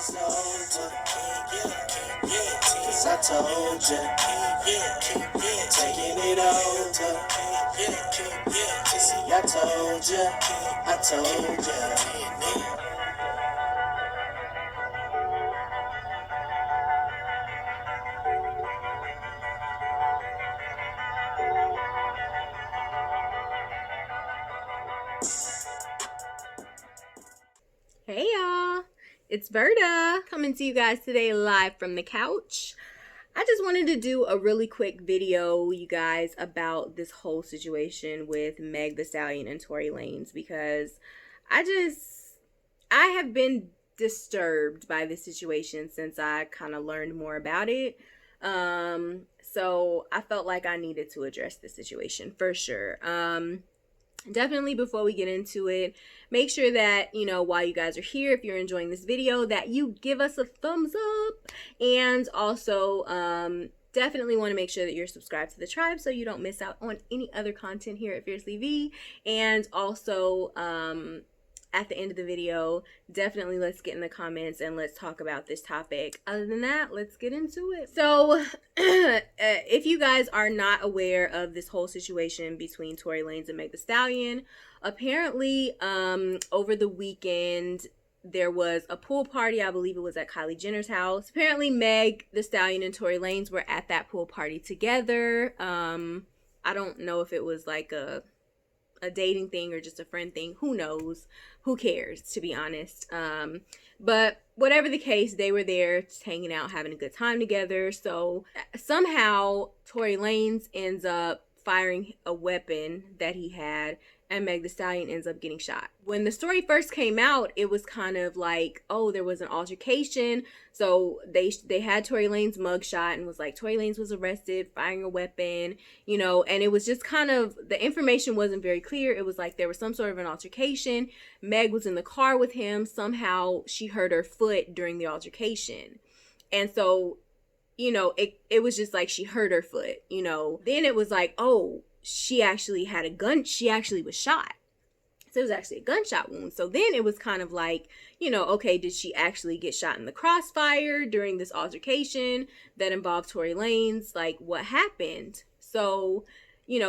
Cause I told ya, taking it over. See, I told ya. Hey y'all, it's Berta coming to you guys today live from the couch. I just wanted to do a really quick video, you guys, about this whole situation with Meg Thee Stallion and Tory Lanez, because I have been disturbed by this situation since I kind of learned more about it. So I felt like I needed to address the situation for sure. Definitely, before we get into it, make sure that, while you guys are here, if you're enjoying this video, that you give us a thumbs up. And also, definitely want to make sure that you're subscribed to the tribe so you don't miss out on any other content here at FiercelyV. And also, at the end of the video, definitely let's get in the comments and let's talk about this topic. Other than that, let's get into it. So if you guys are not aware of this whole situation between Tory Lanez and Meg Thee Stallion, apparently over the weekend there was a pool party. I believe it was at Kylie Jenner's house. Apparently Meg Thee Stallion and Tory Lanez were at that pool party together. I don't know if it was like a dating thing or just a friend thing. Who knows? Who cares, to be honest? But whatever the case, they were there just hanging out, having a good time together. So somehow Tory Lanez ends up firing a weapon that he had, and Meg Thee Stallion ends up getting shot. When the story first came out, it was kind of like, oh, there was an altercation. So they had Tory Lanez mugshot and was like, Tory Lanez was arrested, firing a weapon, and it was just kind of, the information wasn't very clear. It was like there was some sort of an altercation. Meg was in the car with him. Somehow she hurt her foot during the altercation. And so, it was just like she hurt her foot, Then it was like, oh, she actually had a gun. She actually was shot. So it was actually a gunshot wound. So then it was kind of like, okay, did she actually get shot in the crossfire during this altercation that involved Tory Lanez? Like, what happened? So,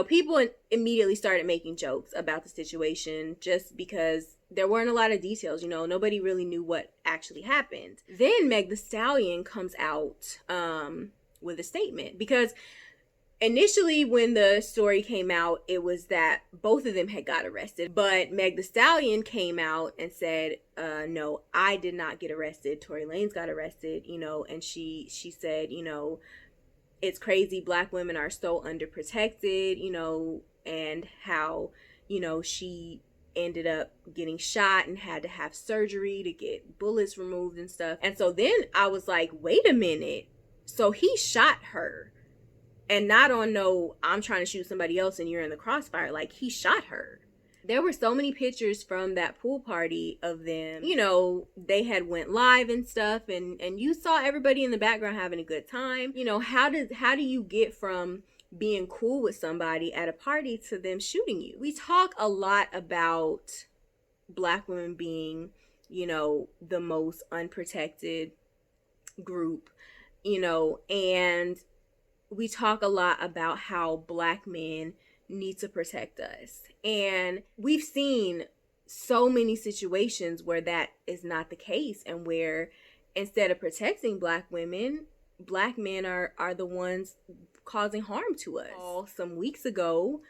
people immediately started making jokes about the situation just because there weren't a lot of details. Nobody really knew what actually happened. Then Meg Thee Stallion comes out with a statement, because initially, when the story came out, it was that both of them had got arrested. But Meg Thee Stallion came out and said, no, I did not get arrested. Tory Lanez got arrested, and she said, it's crazy. Black women are so underprotected, and how, she ended up getting shot and had to have surgery to get bullets removed and stuff. And so then I was like, wait a minute. So he shot her. And not on no, I'm trying to shoot somebody else and you're in the crossfire. Like, he shot her. There were so many pictures from that pool party of them. They had went live and stuff, and you saw everybody in the background having a good time. How do you get from being cool with somebody at a party to them shooting you? We talk a lot about Black women being, the most unprotected group, and we talk a lot about how Black men need to protect us. And we've seen so many situations where that is not the case, and where instead of protecting Black women, Black men are the ones causing harm to us. Some weeks ago,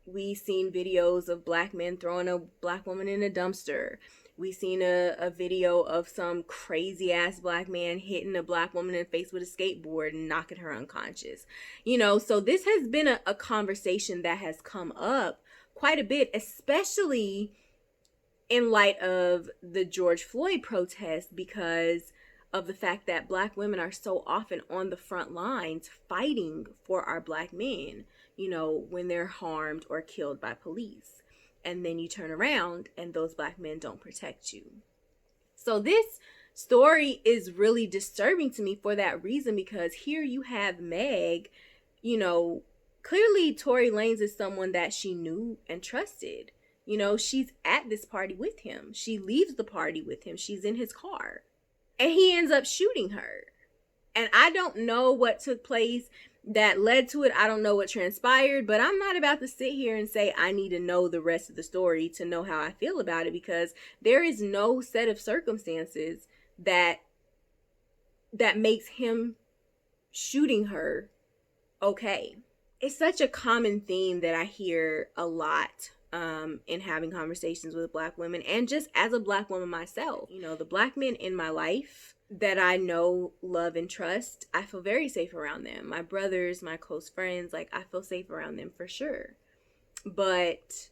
we seen videos of Black men throwing a Black woman in a dumpster. We seen a video of some crazy ass Black man hitting a Black woman in the face with a skateboard and knocking her unconscious. So this has been a conversation that has come up quite a bit, especially in light of the George Floyd protest, because of the fact that Black women are so often on the front lines fighting for our Black men, when they're harmed or killed by police. And then you turn around and those Black men don't protect you. So this story is really disturbing to me for that reason, because here you have Meg, clearly Tory Lanez is someone that she knew and trusted. She's at this party with him. She leaves the party with him. She's in his car. and he ends up shooting her. And I don't know what took place that led to it. I don't know what transpired, but I'm not about to sit here and say I need to know the rest of the story to know how I feel about it, because there is no set of circumstances that makes him shooting her okay. It's such a common theme that I hear a lot in having conversations with Black women, and just as a Black woman myself. You know, the Black men in my life that I know, love, and trust, I feel very safe around them. My brothers, my close friends, like, I feel safe around them for sure. But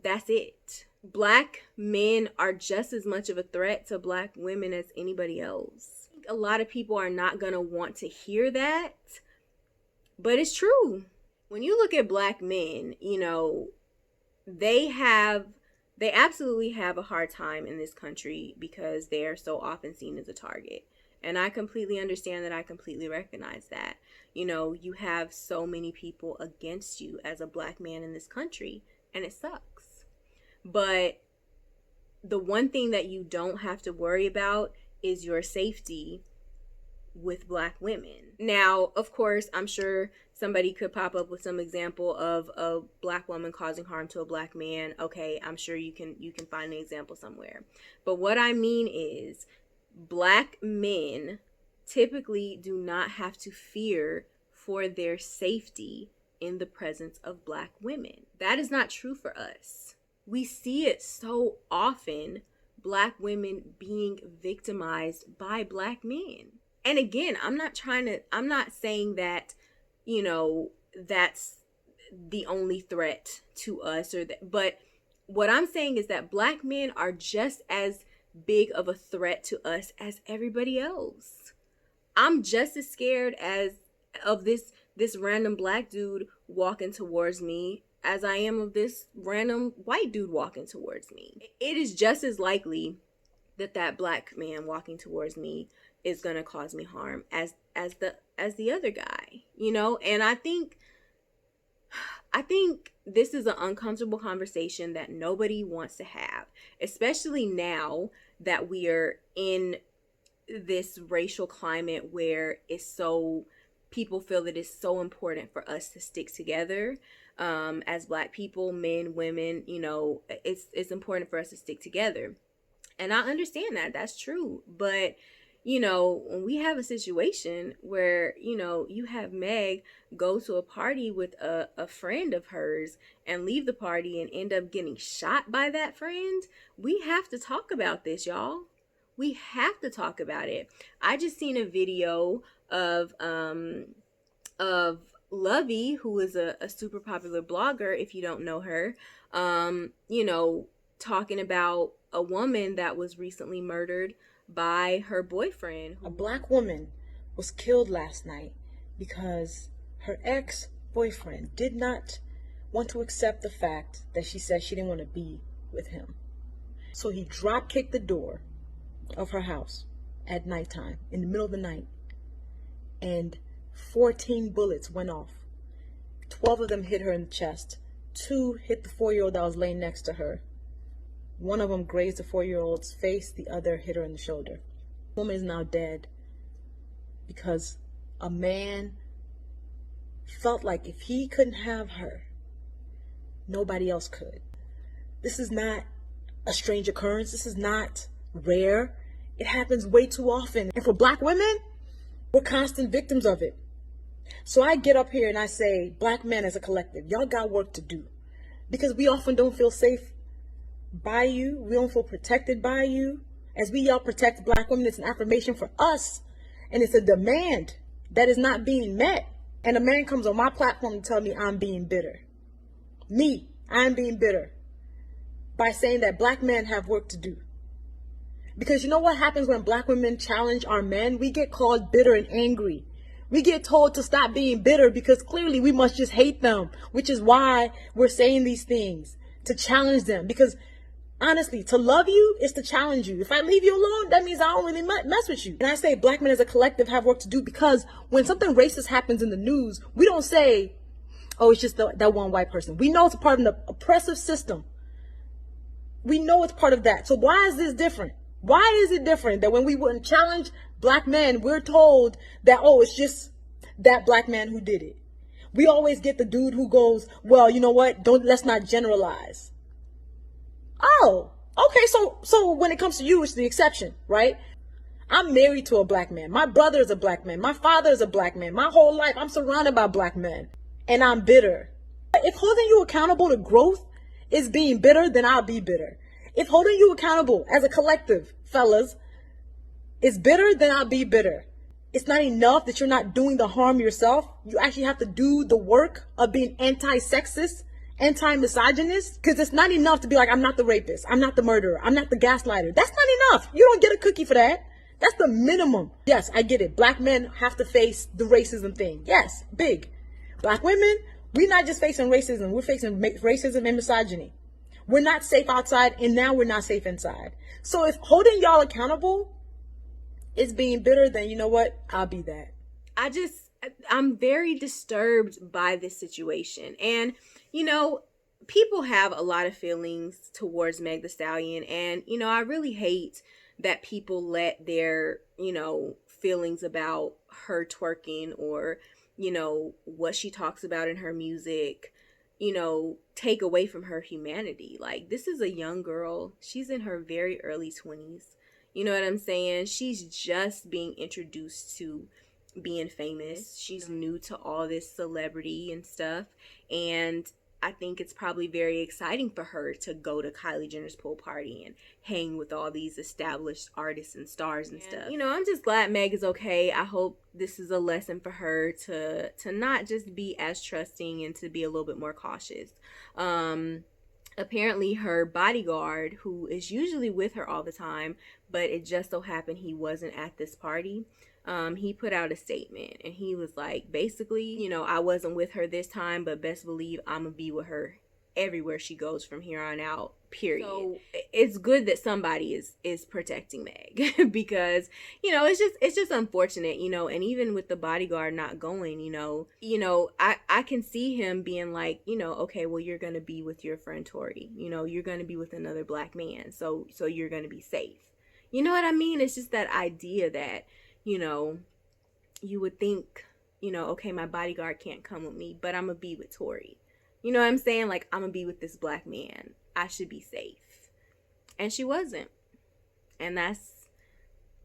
that's it. Black men are just as much of a threat to Black women as anybody else. A lot of people are not gonna want to hear that, but it's true. When you look at Black men, you know, they absolutely have a hard time in this country because they are so often seen as a target. And I completely understand that. I completely recognize that. You know, you have so many people against you as a Black man in this country, and it sucks. But the one thing that you don't have to worry about is your safety with Black women. Now, of course, I'm sure somebody could pop up with some example of a Black woman causing harm to a Black man. Okay, I'm sure you can find an example somewhere. But what I mean is, Black men typically do not have to fear for their safety in the presence of Black women. That is not true for us. We see it so often, Black women being victimized by Black men. And again, I'm not saying that, you know, that's the only threat to us, but what I'm saying is that Black men are just as big of a threat to us as everybody else. I'm just as scared of this random Black dude walking towards me as I am of this random white dude walking towards me. It is just as likely that Black man walking towards me is going to cause me harm as the other guy, you know? And I think this is an uncomfortable conversation that nobody wants to have, especially now that we are in this racial climate where people feel that it's so important for us to stick together as Black people, men, women, you know, it's important for us to stick together. And I understand that. That's true. But, you know, when we have a situation where, you know, you have Meg go to a party with a friend of hers and leave the party and end up getting shot by that friend, we have to talk about this, y'all. We have to talk about it. I just seen a video of Lovey, who is a super popular blogger, if you don't know her, you know, talking about a woman that was recently murdered by her boyfriend. A Black woman was killed last night because her ex-boyfriend did not want to accept the fact that she said she didn't want to be with him. So he drop-kicked the door of her house at nighttime, in the middle of the night, and 14 bullets went off. 12 of them hit her in the chest. 2 hit the 4-year-old that was laying next to her. One of them grazed the 4-year-old's face, the other hit her in the shoulder. The woman is now dead because a man felt like if he couldn't have her, nobody else could. This is not a strange occurrence. This is not rare. It happens way too often. And for Black women, we're constant victims of it. So I get up here and I say, Black men as a collective, y'all got work to do. Because we often don't feel safe by you. We don't feel protected by you. As we y'all protect Black women, it's an affirmation for us. And it's a demand that is not being met. And a man comes on my platform to tell me I'm being bitter. Me, I'm being bitter. By saying that Black men have work to do. Because you know what happens when Black women challenge our men? We get called bitter and angry. We get told to stop being bitter because clearly we must just hate them. Which is why we're saying these things. To challenge them. Because honestly, to love you is to challenge you. If I leave you alone, that means I don't really mess with you. And I say Black men as a collective have work to do because when something racist happens in the news, we don't say, oh, it's just that one white person. We know it's a part of the oppressive system. We know it's part of that. So why is this different? Why is it different that when we wouldn't challenge black men, we're told that, oh, it's just that black man who did it? We always get the dude who goes, well, you know what? Let's not generalize. Oh, okay. So when it comes to you, it's the exception, right? I'm married to a black man. My brother is a black man. My father is a black man. My whole life, I'm surrounded by black men, and I'm bitter. If holding you accountable to growth is being bitter, then I'll be bitter. If holding you accountable as a collective, fellas, is bitter, then I'll be bitter. It's not enough that you're not doing the harm yourself. You actually have to do the work of being anti-sexist, anti-misogynist, because it's not enough to be like, I'm not the rapist, I'm not the murderer, I'm not the gaslighter. That's not enough. You don't get a cookie for that. That's the minimum. Yes, I get it. Black men have to face the racism thing. Yes, big. Black women, we're not just facing racism. We're facing racism and misogyny. We're not safe outside, and now we're not safe inside. So if holding y'all accountable is being bitter, then you know what? I'll be that. I'm very disturbed by this situation. And, you know, people have a lot of feelings towards Meg Thee Stallion. And, you know, I really hate that people let their, you know, feelings about her twerking or, you know, what she talks about in her music, you know, take away from her humanity. Like, this is a young girl. She's in her very early 20s. You know what I'm saying? She's just being introduced to being famous. She's new to all this celebrity and stuff. And I think it's probably very exciting for her to go to Kylie Jenner's pool party and hang with all these established artists and stars and stuff. You know, I'm just glad Meg is okay. I hope this is a lesson for her to not just be as trusting and to be a little bit more cautious. Apparently her bodyguard, who is usually with her all the time, but it just so happened he wasn't at this party, he put out a statement and he was like, basically, you know, I wasn't with her this time, but best believe I'm gonna be with her everywhere she goes from here on out, period. So it's good that somebody is protecting Meg because, you know, it's just unfortunate, you know, and even with the bodyguard not going, you know, I can see him being like, you know, okay, well, you're gonna be with your friend Tory, you know, you're gonna be with another black man, so you're gonna be safe. You know what I mean? It's just that idea that, you know, you would think, you know, okay, my bodyguard can't come with me, but I'm gonna be with Tory. You know what I'm saying? Like, I'm gonna be with this black man. I should be safe. And she wasn't. And that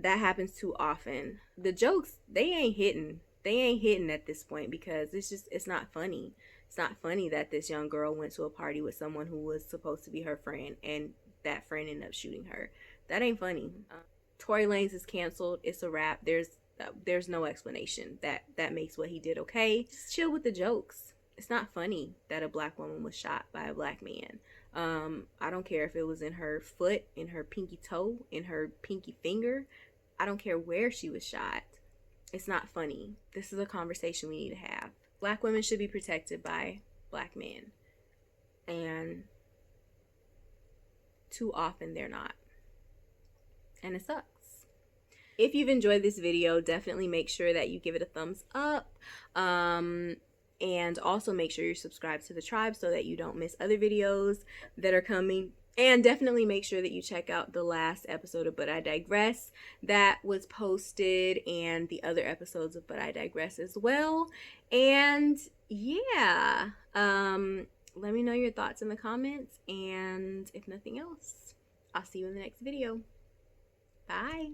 happens too often. The jokes, they ain't hitting at this point because it's not funny. It's not funny that this young girl went to a party with someone who was supposed to be her friend and that friend ended up shooting her. That ain't funny. Tory Lanez is canceled. It's a wrap. There's no explanation that makes what he did okay. Just chill with the jokes. It's not funny that a black woman was shot by a black man. I don't care if it was in her foot, in her pinky toe, in her pinky finger. I don't care where she was shot. It's not funny. This is a conversation we need to have. Black women should be protected by black men. And too often they're not. And it sucks. If you've enjoyed this video, definitely make sure that you give it a thumbs up. And also make sure you're subscribed to the tribe so that you don't miss other videos that are coming. And definitely make sure that you check out the last episode of But I Digress that was posted and the other episodes of But I Digress as well. And yeah, let me know your thoughts in the comments. And if nothing else, I'll see you in the next video. Bye.